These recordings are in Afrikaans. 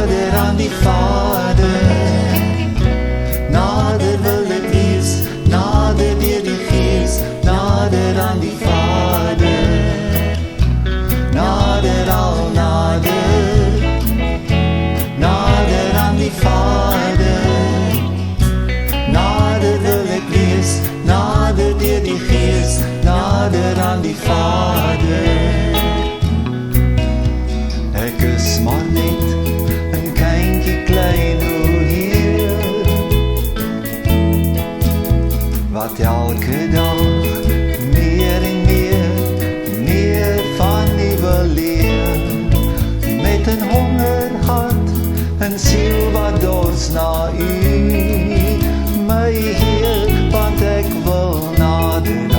nader aan die Vader. Nader wil ek wees, nader deur die Gees, nader aan die Vader. Nader al nader, nader aan die Vader. Nader wil ek wees, nader deur die Gees, nader aan die Vader. Ek is maar net 'n kindjie klein o Heer, wat elke dag meer en meer van U wil leer, met 'n hongerhart, 'n siel wat dors na U, my Heer, want ek wil nader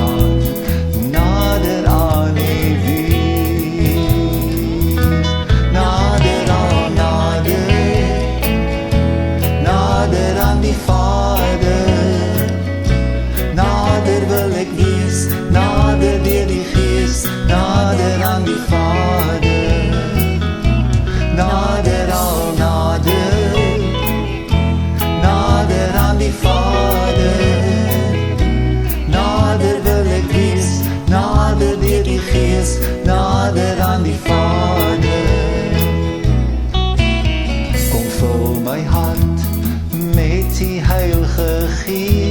aan U wees. Nader al nader, nader aan die Vader. Nader wil ek wees, nader deur die Gees, nader aan die Vader. Nader al nader, nader aan die Vader. Nader wil ek wees, nader deur die Gees, nader aan die Vader. Kom vul my hart met die Heilige Gees,